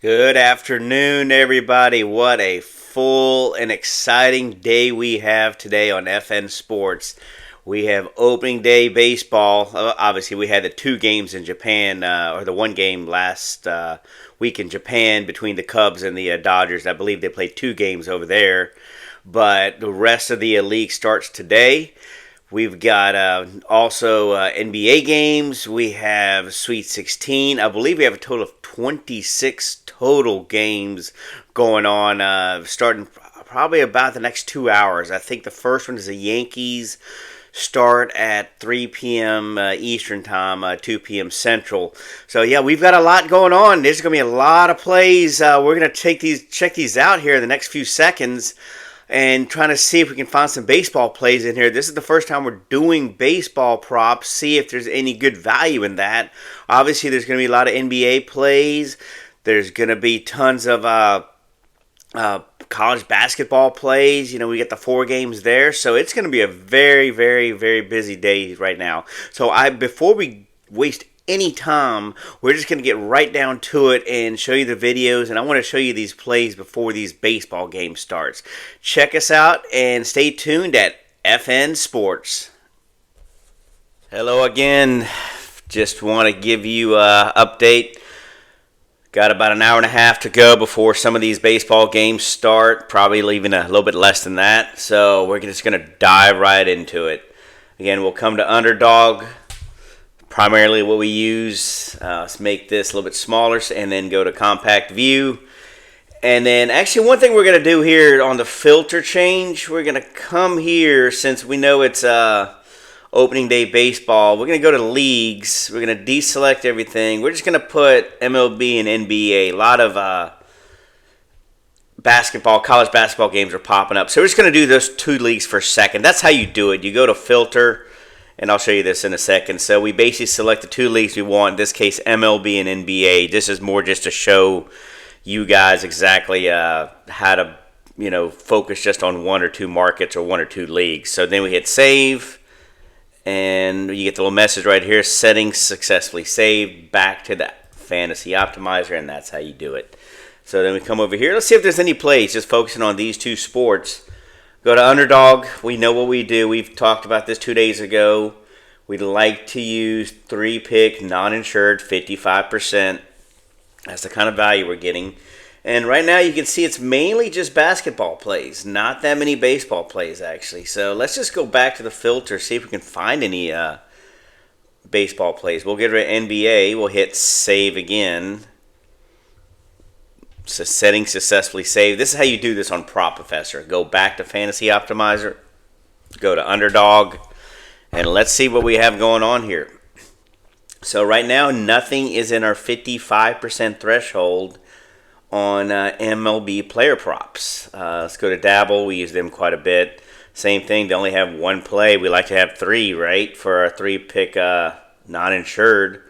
Good afternoon, everybody. What a full and exciting day we have today on FN Sports. We have opening day baseball. Obviously, we had the two games in Japan, or the one game last week in Japan between the Cubs and the Dodgers. I believe they played two games over there. But the rest of the league starts today. We've got also NBA games. We have Sweet 16. I believe we have a total of 26 total games going on, starting probably about the next 2 hours. I think the first one is the Yankees start at 3 p.m. Eastern time, 2 p.m. Central. So yeah, we've got a lot going on. There's going to be a check plays. We're going to check these out here in the next few seconds and trying to see if we can find some baseball plays in here. This is the first time we're doing baseball props, see if there's any good value in that. Obviously, there's going to be a lot of NBA plays. There's going to be tons of college basketball plays. We get the 4 games there. So it's going to be a very, very, very busy day right now. So before we waste any time, we're just going to get right down to it and show you the videos, and I want to show you these plays before these baseball games starts. Check us out and stay tuned at FN Sports. Hello again. Just want to give you an update. Got about an hour and a half to go before some of these baseball games start, probably leaving a little bit less than that. So we're just going to dive right into it. Again, we'll come to UnderDog. Primarily what we use. Let's make this a little bit smaller and then go to compact view. And then actually one thing we're going to do here on the filter change, we're going to come here since we know it's opening day baseball. We're going to go to leagues. We're going to deselect everything. We're just going to put MLB and NBA. A lot of college basketball games are popping up. So we're just going to do those 2 leagues for a second. That's how you do it. You go to filter. And I'll show you this in a second. So we basically select the 2 leagues we want. In this case, MLB and NBA. This is more just to show you guys exactly how to, focus just on 1 or 2 markets or 1 or 2 leagues. So then we hit save, and you get the little message right here: settings successfully saved. Back to the Fantasy Optimizer, and that's how you do it. So then we come over here. Let's see if there's any plays. Just focusing on these 2 sports. Go to UnderDog. We know what we do. We've talked about this 2 days ago. We like to use 3-pick, non-insured, 55%. That's the kind of value we're getting. And right now you can see it's mainly just basketball plays. Not that many baseball plays, actually. So let's just go back to the filter, see if we can find any baseball plays. We'll get rid of NBA. We'll hit save again. So settings successfully saved. This is how you do this on Prop Professor. Go back to Fantasy Optimizer, go to UnderDog, and let's see what we have going on here. So right now, nothing is in our 55% threshold on MLB player props. Let's go to Dabble. We use them quite a bit. Same thing. They only have 1 play. We like to have 3, right, for our 3-pick non-insured.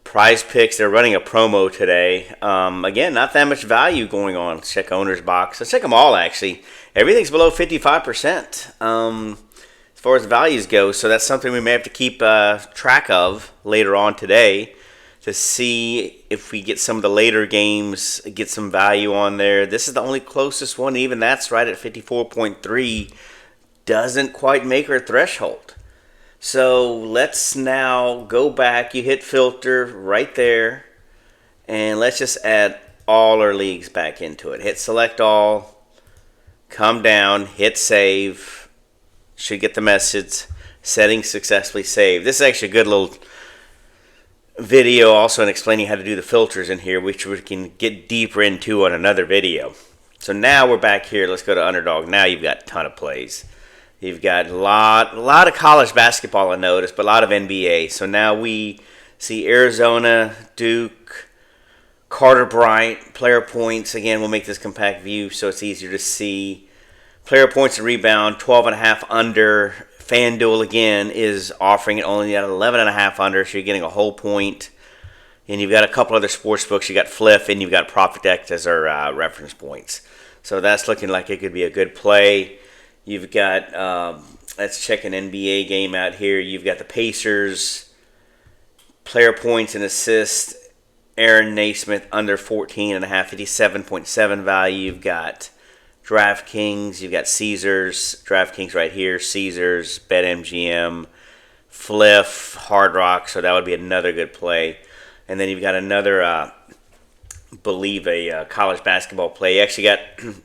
Prize Picks, they're running a promo today. Again, not that much value going on. Let's check Owner's Box. Let's check them all, actually. Everything's below 55% as far as values go. So that's something we may have to keep track of later on today to see if we get some of the later games, get some value on there. This is the only closest one. Even that's right at 54.3. Doesn't quite make our threshold. So let's now go back. You hit filter right there. And let's just add all our leagues back into it. Hit select all. Come down. Hit save. Should get the message. Settings successfully saved. This is actually a good little video also in explaining how to do the filters in here, which we can get deeper into on another video. So now we're back here. Let's go to UnderDog. Now you've got a ton of plays. You've got a lot of college basketball, I noticed, but a lot of NBA. So now we see Arizona, Duke, Carter Bryant, player points. Again, we'll make this compact view so it's easier to see. Player points and rebound, 12.5 under. FanDuel, again, is offering it only at 11.5 under, so you're getting a whole point. And you've got a couple other sports books. You got Fliff and you've got Profit X as our reference points. So that's looking like it could be a good play. You've got, let's check an NBA game out here. You've got the Pacers, player points and assists. Aaron Naismith under 14.5, 57.7 value. You've got DraftKings, you've got Caesars, DraftKings right here, Caesars, BetMGM, Fliff, Hard Rock, so that would be another good play. And then you've got another, believe a college basketball play. You actually got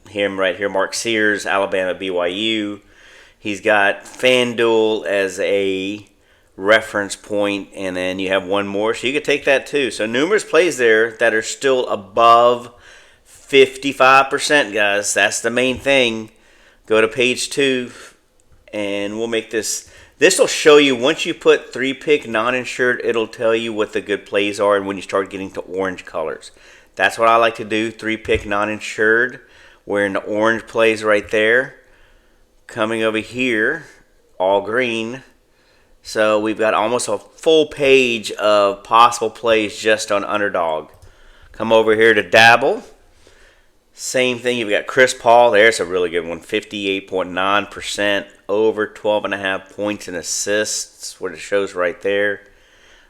him right here, Mark Sears, Alabama, BYU. He's got FanDuel as a reference point, and then you have one more, so you could take that too. So numerous plays there that are still above 55%, guys. That's the main thing. Go to page 2, and we'll make this. This will show you, once you put 3-pick non-insured, it'll tell you what the good plays are and when you start getting to orange colors. That's what I like to do, 3-pick non-insured. We're in the orange plays right there. Coming over here, all green. So we've got almost a full page of possible plays just on UnderDog. Come over here to Dabble. Same thing, you've got Chris Paul. There's a really good one, 58.9%, over 12.5 points and assists, what it shows right there.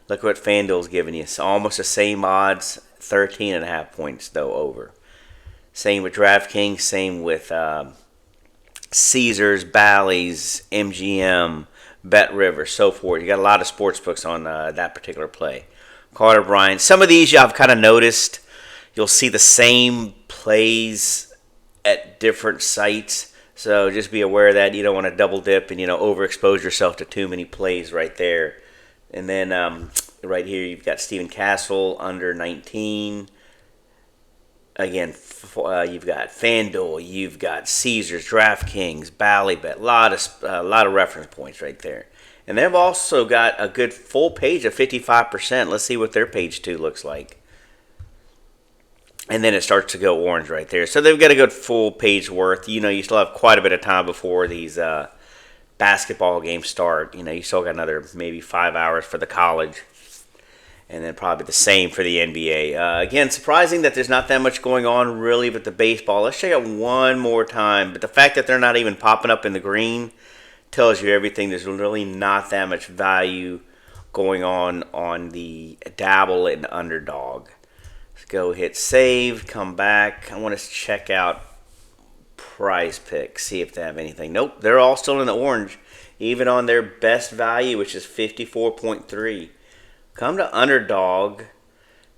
Look what FanDuel's giving you. It's almost the same odds, 13.5 points though over. Same with DraftKings, same with Caesars, Bally's, MGM, Bet River, so forth. You got a lot of sports books on that particular play. Carter Bryant. Some of these I've kind of noticed. You'll see the same plays at different sites. So just be aware of that. You don't want to double dip and, overexpose yourself to too many plays right there. And then right here you've got Stephen Castle under 19. Again, you've got FanDuel, you've got Caesars, DraftKings, Ballybet, a lot of reference points right there. And they've also got a good full page of 55%. Let's see what their page 2 looks like. And then it starts to go orange right there. So they've got a good full page worth. You still have quite a bit of time before these basketball games start. You still got another maybe 5 hours for the college. And then probably the same for the NBA. Again, surprising that there's not that much going on really with the baseball. Let's check it one more time. But the fact that they're not even popping up in the green tells you everything. There's really not that much value going on the Dabble and UnderDog. Let's go hit save, come back. I want to check out Prize Pick, see if they have anything. Nope, they're all still in the orange, even on their best value, which is 54.3. Come to UnderDog.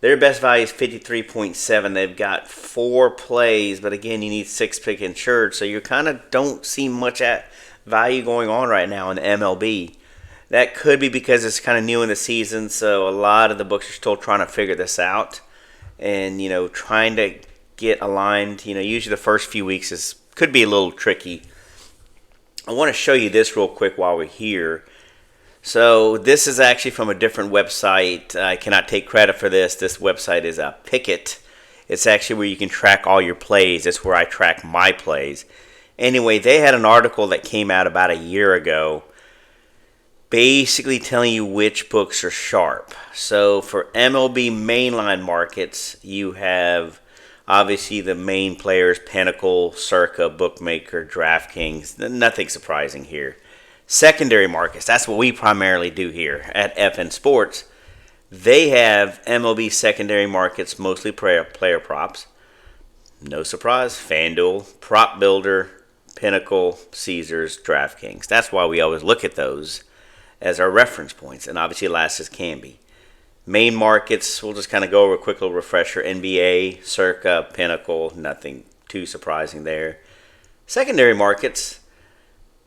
Their best value is 53.7. They've got 4 plays, but again, you need 6-pick insured, so you kind of don't see much at value going on right now in the MLB. That could be because it's kind of new in the season, so a lot of the books are still trying to figure this out and, trying to get aligned. Usually the first few weeks could be a little tricky. I want to show you this real quick while we're here. So this is actually from a different website. I cannot take credit for this. This website is Pickett. It's actually where you can track all your plays. It's where I track my plays. Anyway, they had an article that came out about a year ago basically telling you which books are sharp. So for MLB mainline markets, you have obviously the main players, Pinnacle, Circa, Bookmaker, DraftKings. Nothing surprising here. Secondary markets, that's what we primarily do here at FN Sports. They have MLB secondary markets, mostly player props. No surprise, FanDuel, Prop Builder, Pinnacle, Caesars, DraftKings. That's why we always look at those as our reference points, and obviously last is Canby. Main markets, we'll just kind of go over a quick little refresher. NBA, Circa, Pinnacle, nothing too surprising there. Secondary markets,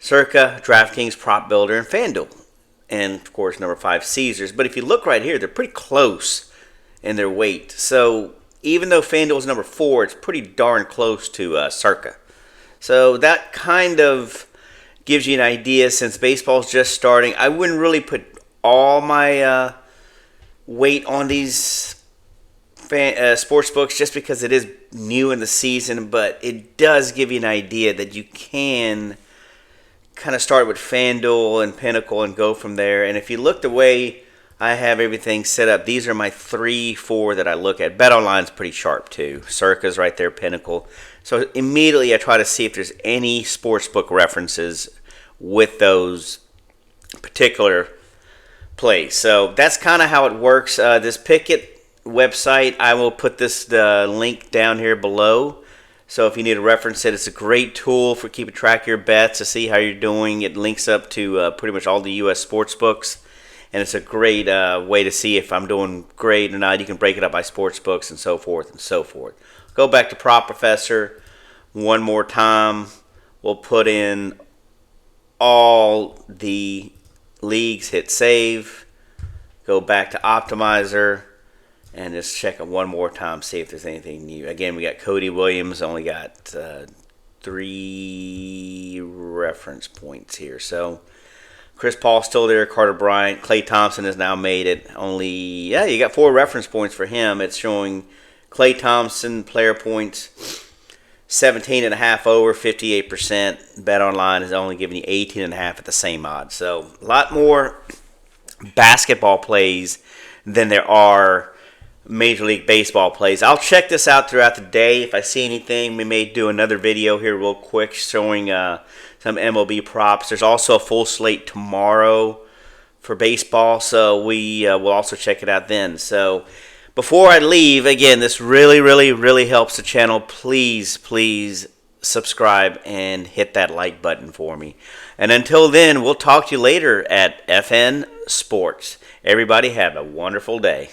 Circa, DraftKings, Prop Builder, and FanDuel. And, of course, number 5, Caesars. But if you look right here, they're pretty close in their weight. So even though FanDuel is number 4, it's pretty darn close to Circa. So that kind of gives you an idea. Since baseball's just starting, I wouldn't really put all my weight on these sports books just because it is new in the season. But it does give you an idea that you can kind of start with FanDuel and Pinnacle and go from there. And if you look the way I have everything set up, these are my 3, 4 that I look at. BetOnline's pretty sharp too. Circa's right there, Pinnacle. So immediately I try to see if there's any sportsbook references with those particular plays. So that's kind of how it works. This Pickett website. I will put this link down here below. So if you need to reference it, it's a great tool for keeping track of your bets to see how you're doing. It links up to pretty much all the U.S. sports books, and it's a great way to see if I'm doing great or not. You can break it up by sports books and so forth and so forth. Go back to Prop Professor one more time. We'll put in all the leagues, hit save, go back to Optimizer, and just check it one more time, see if there's anything new. Again, we got Cody Williams, only got 3 reference points here. So Chris Paul's still there, Carter Bryant. Klay Thompson has now made it. You got 4 reference points for him. It's showing Klay Thompson player points 17.5 over, 58%. Bet Online is only giving you 18.5 at the same odds. So a lot more basketball plays than there are Major League Baseball plays. I'll check this out throughout the day. If I see anything, we may do another video here real quick showing some MLB props. There's also a full slate tomorrow for baseball, so we will also check it out then. So before I leave, again, this really, really, really helps the channel. Please, please subscribe and hit that like button for me. And until then, we'll talk to you later at FN Sports. Everybody have a wonderful day.